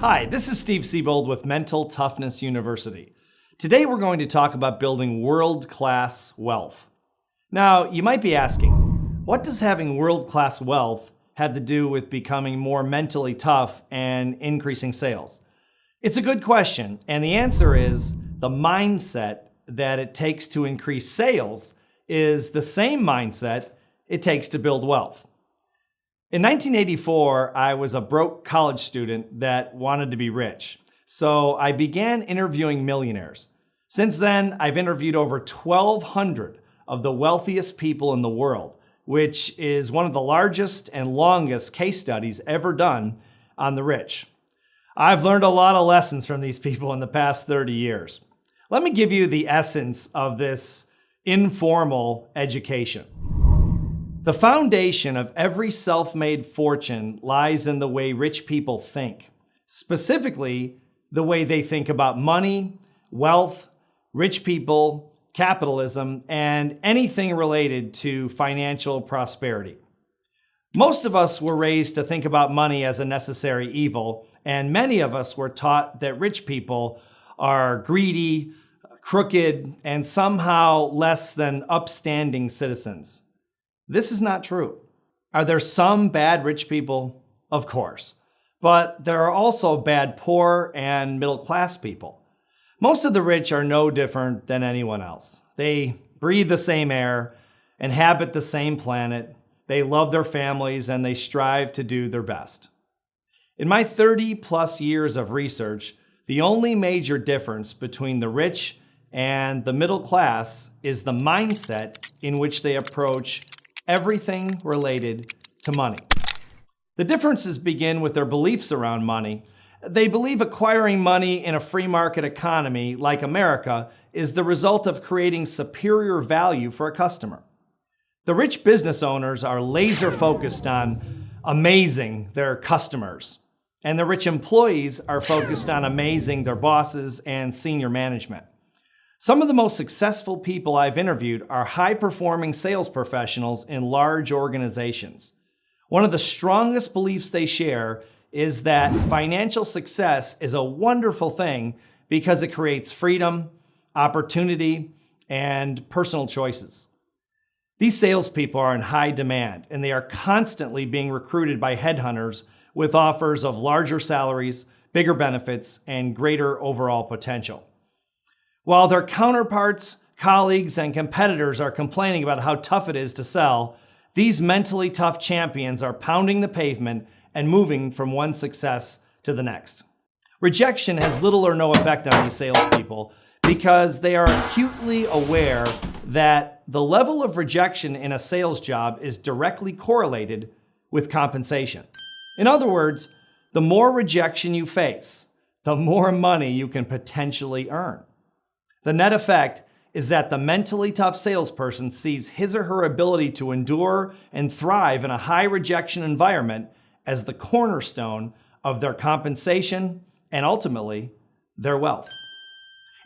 Hi, this is Steve Siebold with Mental Toughness University. Today we're going to talk about building world-class wealth. Now, you might be asking, what does having world-class wealth have to do with becoming more mentally tough and increasing sales? It's a good question, and the answer is the mindset that it takes to increase sales is the same mindset it takes to build wealth. In 1984, I was a broke college student that wanted to be rich. So I began interviewing millionaires. Since then, I've interviewed over 1,200 of the wealthiest people in the world, which is one of the largest and longest case studies ever done on the rich. I've learned a lot of lessons from these people in the past 30 years. Let me give you the essence of this informal education. The foundation of every self-made fortune lies in the way rich people think, specifically the way they think about money, wealth, rich people, capitalism, and anything related to financial prosperity. Most of us were raised to think about money as a necessary evil, and many of us were taught that rich people are greedy, crooked, and somehow less than upstanding citizens. This is not true. Are there some bad rich people? Of course. But there are also bad poor and middle class people. Most of the rich are no different than anyone else. They breathe the same air, inhabit the same planet, they love their families, and they strive to do their best. In my 30+ years of research, the only major difference between the rich and the middle class is the mindset in which they approach everything related to money. The differences begin with their beliefs around money. They believe acquiring money in a free market economy like America is the result of creating superior value for a customer. The rich business owners are laser focused on amazing their customers, and the rich employees are focused on amazing their bosses and senior management. Some of the most successful people I've interviewed are high-performing sales professionals in large organizations. One of the strongest beliefs they share is that financial success is a wonderful thing because it creates freedom, opportunity, and personal choices. These salespeople are in high demand, and they are constantly being recruited by headhunters with offers of larger salaries, bigger benefits, and greater overall potential. While their counterparts, colleagues, and competitors are complaining about how tough it is to sell, these mentally tough champions are pounding the pavement and moving from one success to the next. Rejection has little or no effect on these salespeople because they are acutely aware that the level of rejection in a sales job is directly correlated with compensation. In other words, the more rejection you face, the more money you can potentially earn. The net effect is that the mentally tough salesperson sees his or her ability to endure and thrive in a high rejection environment as the cornerstone of their compensation and ultimately their wealth.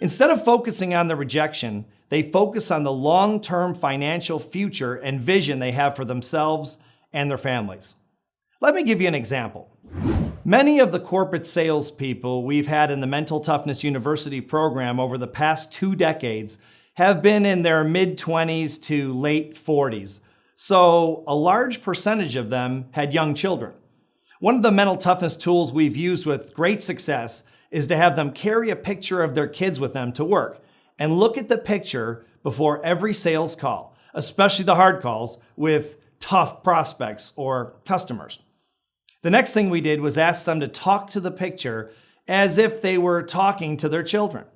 Instead of focusing on the rejection, they focus on the long-term financial future and vision they have for themselves and their families. Let me give you an example. Many of the corporate salespeople we've had in the Mental Toughness University program over the past 2 decades have been in their mid-20s to late 40s, so a large percentage of them had young children. One of the mental toughness tools we've used with great success is to have them carry a picture of their kids with them to work and look at the picture before every sales call, especially the hard calls with tough prospects or customers. The next thing we did was ask them to talk to the picture as if they were talking to their children.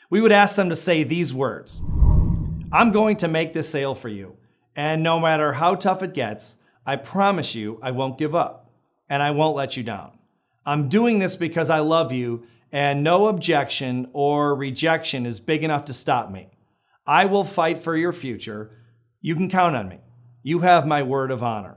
We would ask them to say these words: "I'm going to make this sale for you, and no matter how tough it gets, I promise you I won't give up, and I won't let you down. I'm doing this because I love you, and no objection or rejection is big enough to stop me. I will fight for your future. You can count on me. You have my word of honor."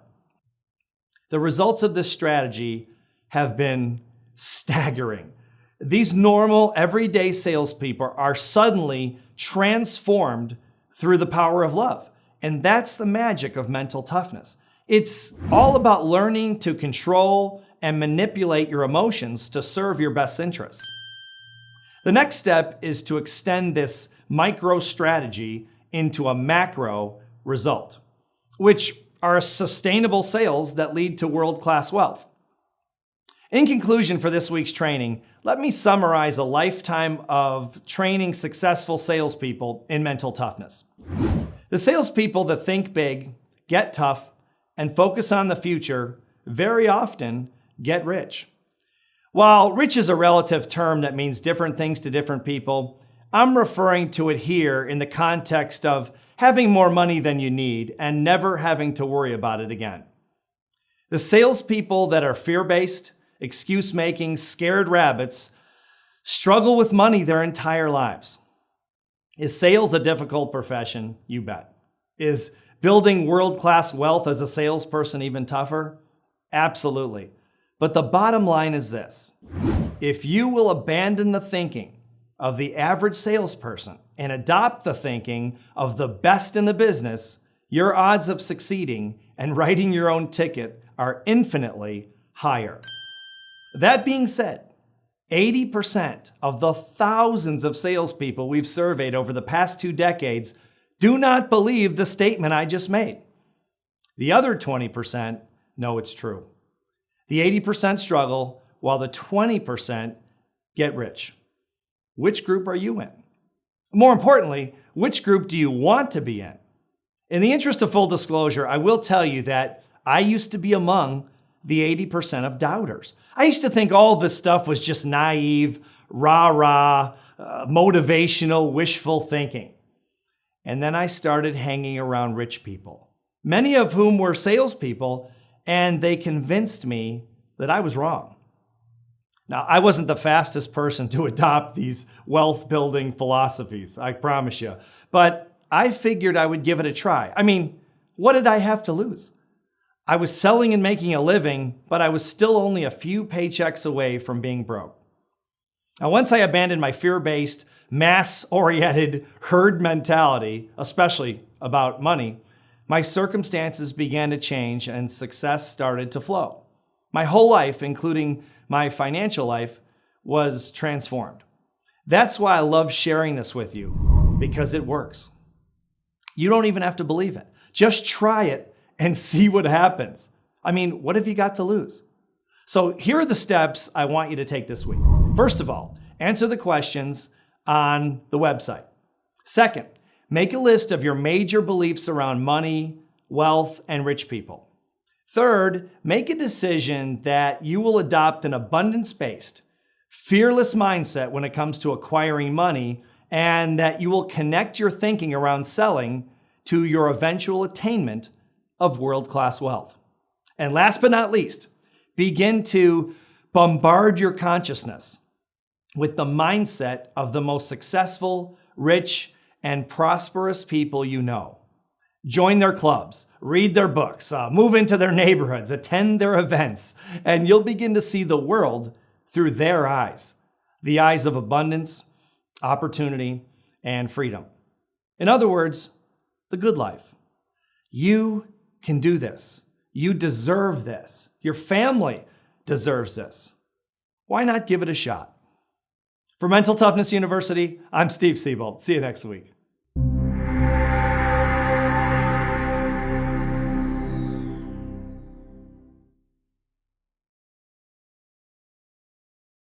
The results of this strategy have been staggering. These normal, everyday salespeople are suddenly transformed through the power of love. And that's the magic of mental toughness. It's all about learning to control and manipulate your emotions to serve your best interests. The next step is to extend this micro strategy into a macro result, which are sustainable sales that lead to world-class wealth. In conclusion for this week's training, let me summarize a lifetime of training successful salespeople in mental toughness. The salespeople that think big, get tough, and focus on the future very often get rich. While rich is a relative term that means different things to different people, I'm referring to it here in the context of having more money than you need and never having to worry about it again. The salespeople that are fear-based, excuse-making, scared rabbits struggle with money their entire lives. Is sales a difficult profession? You bet. Is building world-class wealth as a salesperson even tougher? Absolutely. But the bottom line is this: if you will abandon the thinking of the average salesperson and adopt the thinking of the best in the business, your odds of succeeding and writing your own ticket are infinitely higher. That being said, 80% of the thousands of salespeople we've surveyed over the past 2 decades do not believe the statement I just made. The other 20% know it's true. The 80% struggle while the 20% get rich. Which group are you in? More importantly, which group do you want to be in? In the interest of full disclosure, I will tell you that I used to be among the 80% of doubters. I used to think all this stuff was just naive, rah-rah, motivational, wishful thinking. And then I started hanging around rich people, many of whom were salespeople, and they convinced me that I was wrong. Now, I wasn't the fastest person to adopt these wealth-building philosophies, I promise you, but I figured I would give it a try. I mean, what did I have to lose? I was selling and making a living, but I was still only a few paychecks away from being broke. Now, once I abandoned my fear-based, mass-oriented herd mentality, especially about money, my circumstances began to change and success started to flow. My whole life, including my financial life, was transformed. That's why I love sharing this with you, because it works. You don't even have to believe it. Just try it and see what happens. I mean, what have you got to lose? So here are the steps I want you to take this week. First of all, answer the questions on the website. Second, make a list of your major beliefs around money, wealth, and rich people. Third, make a decision that you will adopt an abundance-based, fearless mindset when it comes to acquiring money, and that you will connect your thinking around selling to your eventual attainment of world-class wealth. And last but not least, begin to bombard your consciousness with the mindset of the most successful, rich, and prosperous people you know. Join their clubs, read their books, move into their neighborhoods, attend their events, and you'll begin to see the world through their eyes, the eyes of abundance, opportunity, and freedom. In other words, the good life. You can do this. You deserve this. Your family deserves this. Why not give it a shot? For Mental Toughness University, I'm Steve Siebold. See you next week.